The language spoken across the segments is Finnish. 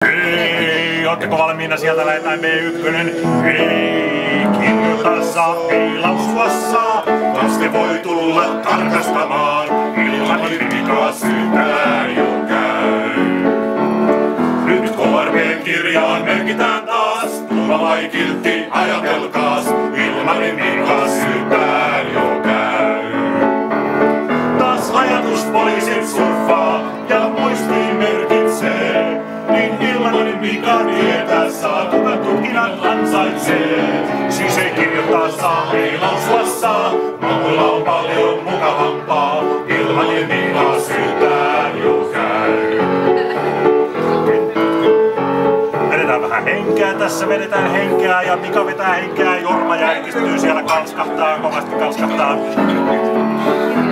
Hei, ootteko valmiina? Sieltä lähetään B1. Hei, kirjoita saa, ei lausua saa. Laste voi tulla tarkastamaan. Ilman mikä syyttää jo käy. Nyt KRB-kirjaan merkitään taas. Turva vai kiltti, ajatelkaas. Ilman mikä syyttää jo käy. Taas ajatuspoliisit surffaa ja muistiin merkitsee. Niin ilmanen Mika tietää saa, kuka tutkinnan ansaitsee. Siis ei kirjoittaa saa, ei lausua saa. Mamulla on paljon mukavampaa. Ilmanen Mika syyttää jo käy. Vedetään vähän henkeä tässä, vedetään henkeä ja Mika vetää henkeä. Jorma jäikistyy siellä, kalskahtaa, kovasti kalskahtaa.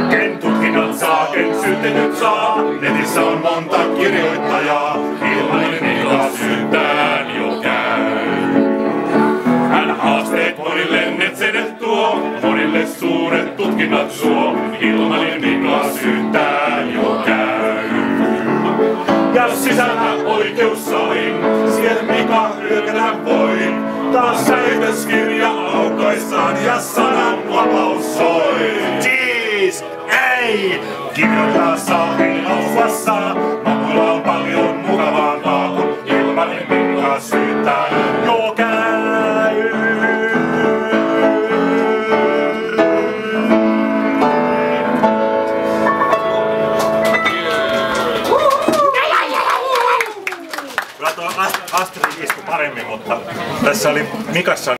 Ken tutkinnan saa, ken syytetyt saa. Netissä on monta kirjoittajaa. Ilmanen Mika syyttää jo käy. Hän haasteet monille netsedet tuo. Monille suuret tutkinnat suo. Ilmanen Mika syyttää jo käy. Ja sisällä oikeussalin, siellä Mika hyökätä voi. Taas säitöskirja aukaistaan ja sananvapaus soi. Jeez, ei! Kirjoittaa saa, ei lausua saa. Mamulla on paljon mukavampaa, kun ilmanen Mika syyttää jo käy. Kyllä tuo Astrid istui paremmin, mutta tässä oli Mikassa